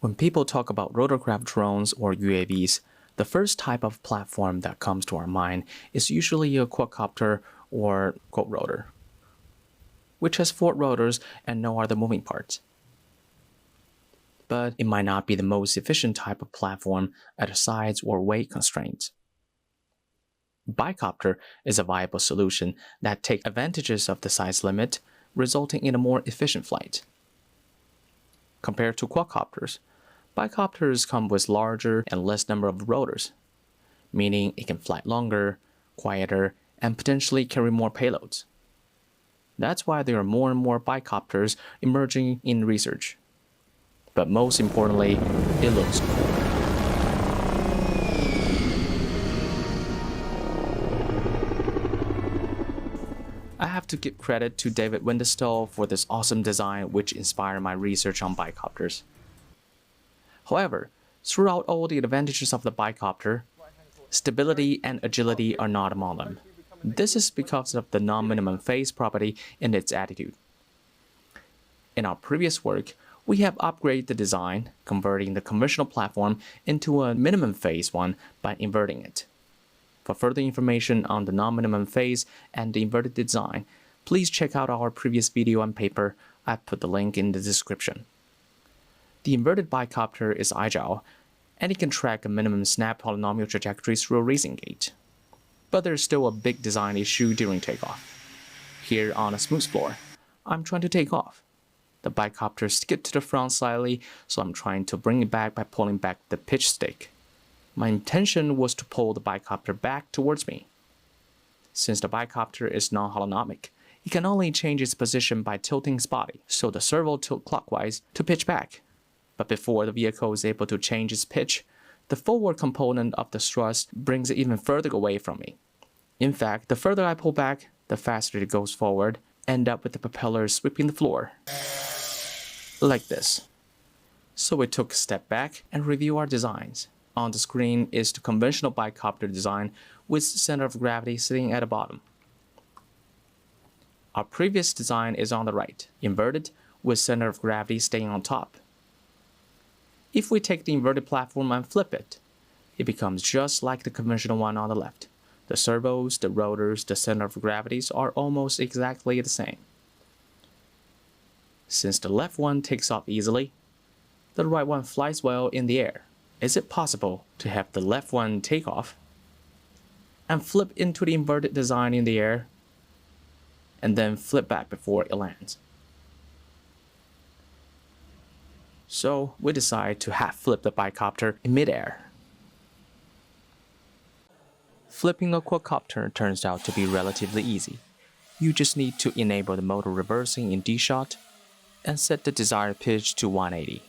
When people talk about rotorcraft drones or UAVs, the first type of platform that comes to our mind is usually a quadcopter or quadrotor, which has 4 rotors and no other moving parts. But it might not be the most efficient type of platform at size or weight constraints. Bicopter is a viable solution that takes advantages of the size limit, resulting in a more efficient flight. Compared to quadcopters, bicopters come with larger and less number of rotors, meaning it can fly longer, quieter, and potentially carry more payloads. That's why there are more and more bicopters emerging in research. But most importantly, it looks cool. I have to give credit to David Windestall for this awesome design which inspired my research on bicopters. However, throughout all the advantages of the bicopter, stability and agility are not among them. This is because of the non-minimum phase property in its attitude. In our previous work, we have upgraded the design, converting the conventional platform into a minimum phase one by inverting it. For further information on the non-minimum phase and the inverted design, please check out our previous video and paper. I put the link in the description. The inverted bicopter is agile, and it can track a minimum snap polynomial trajectory through a racing gate. But there's still a big design issue during takeoff. Here on a smooth floor, I'm trying to take off. The bicopter skipped to the front slightly, so I'm trying to bring it back by pulling back the pitch stick. My intention was to pull the bicopter back towards me. Since the bicopter is non-holonomic, it can only change its position by tilting its body, so the servo tilts clockwise to pitch back. But before the vehicle is able to change its pitch, the forward component of the thrust brings it even further away from me. In fact, the further I pull back, the faster it goes forward, end up with the propeller sweeping the floor. Like this. So we took a step back and review our designs. On the screen is the conventional bicopter design with center of gravity sitting at the bottom. Our previous design is on the right, inverted, with center of gravity staying on top. If we take the inverted platform and flip it, it becomes just like the conventional one on the left. The servos, the rotors, the center of gravities are almost exactly the same. Since the left one takes off easily, the right one flies well in the air. Is it possible to have the left one take off and flip into the inverted design in the air, and then flip back before it lands? So we decide to half flip the bicopter in midair. Flipping a quadcopter turns out to be relatively easy. You just need to enable the motor reversing in D-shot and set the desired pitch to 180.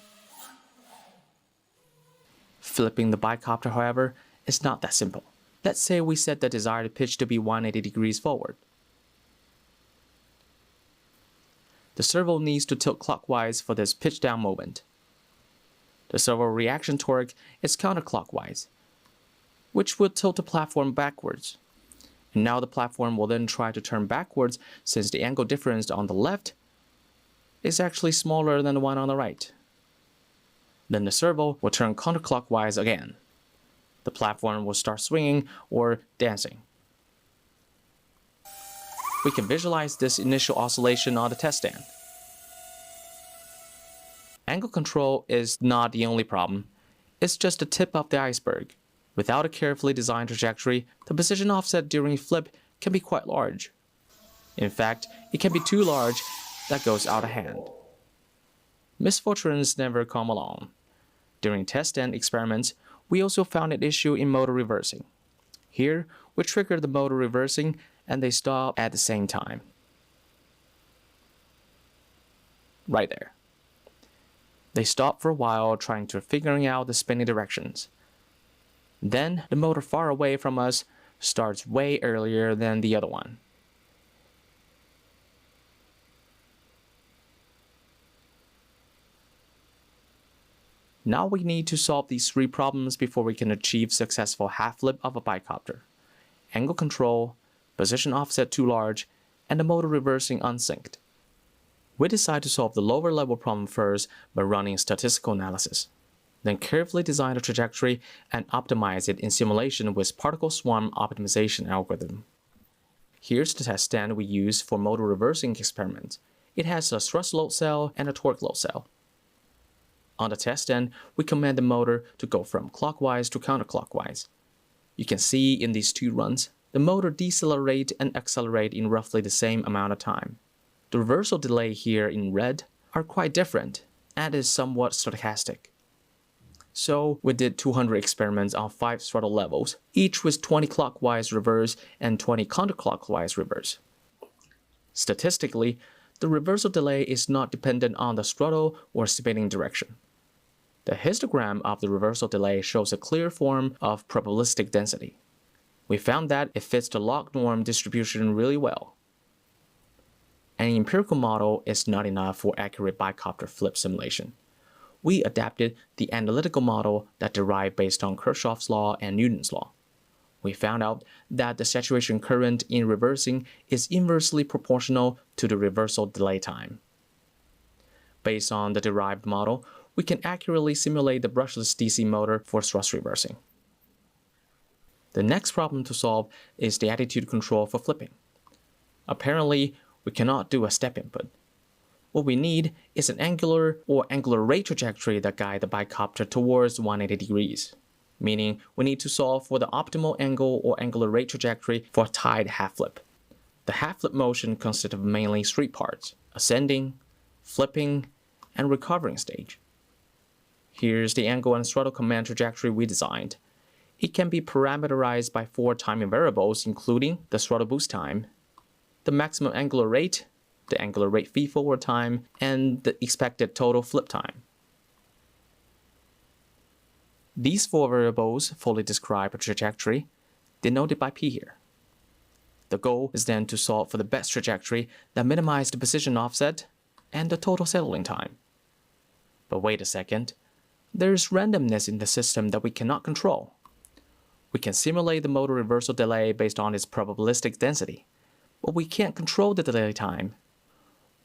Flipping the bicopter, however, is not that simple. Let's say we set the desired pitch to be 180 degrees forward. The servo needs to tilt clockwise for this pitch down movement. The servo reaction torque is counterclockwise, which will tilt the platform backwards. And now the platform will then try to turn backwards since the angle difference on the left is actually smaller than the one on the right. Then the servo will turn counterclockwise again. The platform will start swinging or dancing. We can visualize this initial oscillation on the test stand. Angle control is not the only problem. It's just the tip of the iceberg. Without a carefully designed trajectory, the position offset during flip can be quite large. In fact, it can be too large that goes out of hand. Misfortunes never come along. During test stand experiments, we also found an issue in motor reversing. Here, we triggered the motor reversing and they stop at the same time. Right there. They stop for a while trying to figuring out the spinning directions. Then the motor far away from us starts way earlier than the other one. Now we need to solve these 3 problems before we can achieve successful half flip of a bicopter: angle control, position offset too large, and the motor reversing unsynced. We decide to solve the lower level problem first by running statistical analysis. then carefully design the trajectory and optimize it in simulation with particle swarm optimization algorithm. Here's the test stand we use for motor reversing experiment. It has a thrust load cell and a torque load cell. On the test stand, we command the motor to go from clockwise to counterclockwise. You can see in these two runs, the motor decelerate and accelerate in roughly the same amount of time. The reversal delay here in red are quite different and is somewhat stochastic. So we did 200 experiments on 5 throttle levels, each with 20 clockwise reverse and 20 counterclockwise reverse. Statistically, the reversal delay is not dependent on the throttle or spinning direction. The histogram of the reversal delay shows a clear form of probabilistic density. We found that it fits the log norm distribution really well. An empirical model is not enough for accurate bicopter flip simulation. We adapted the analytical model that derived based on Kirchhoff's law and Newton's law. We found out that the saturation current in reversing is inversely proportional to the reversal delay time. Based on the derived model, we can accurately simulate the brushless DC motor for thrust reversing. The next problem to solve is the attitude control for flipping. Apparently, we cannot do a step input. What we need is an angular or angular rate trajectory that guides the bicopter towards 180 degrees, meaning we need to solve for the optimal angle or angular rate trajectory for a tied half flip. The half flip motion consists of mainly 3 parts: ascending, flipping, and recovering stage. Here's the angle and throttle command trajectory we designed. It can be parameterized by 4 timing variables, including the throttle boost time, the maximum angular rate, the angular rate feed-forward time, and the expected total flip time. These 4 variables fully describe a trajectory, denoted by P here. The goal is then to solve for the best trajectory that minimizes the position offset and the total settling time. But wait a second, there's randomness in the system that we cannot control. We can simulate the motor reversal delay based on its probabilistic density, but we can't control the delay time.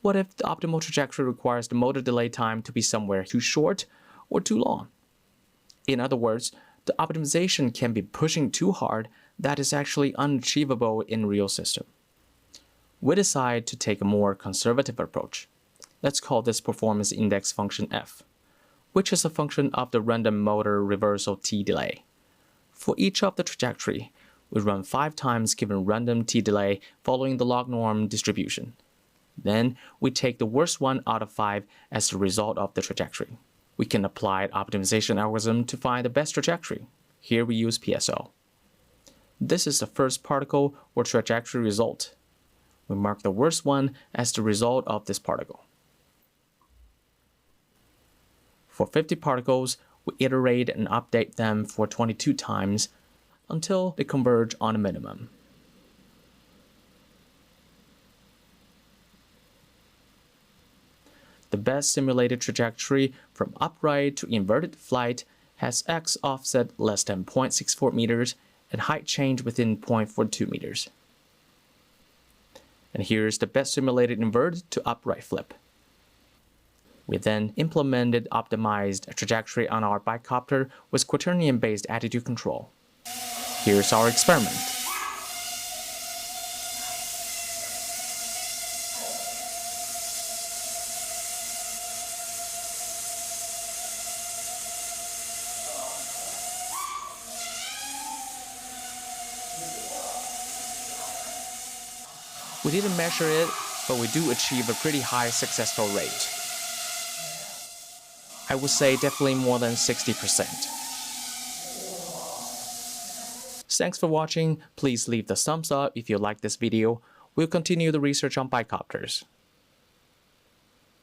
What if the optimal trajectory requires the motor delay time to be somewhere too short or too long? In other words, the optimization can be pushing too hard that is actually unachievable in real system. We decide to take a more conservative approach. Let's call this performance index function f, which is a function of the random motor reversal t delay. For each of the trajectory, we run 5 times given random t delay following the log norm distribution. Then, we take the worst one out of 5 as the result of the trajectory. We can apply optimization algorithm to find the best trajectory. Here we use PSO. This is the first particle or trajectory result. We mark the worst one as the result of this particle. For 50 particles, we iterate and update them for 22 times until they converge on a minimum. The best simulated trajectory from upright to inverted flight has x offset less than 0.64 meters and height change within 0.42 meters. And here's the best simulated inverted to upright flip. We then implemented optimized trajectory on our bicopter with quaternion-based attitude control. Here's our experiment. We didn't measure it, but we do achieve a pretty high successful rate. I would say definitely more than 60%. Thanks for watching. Please leave the thumbs up if you like this video. We'll continue the research on bicopters.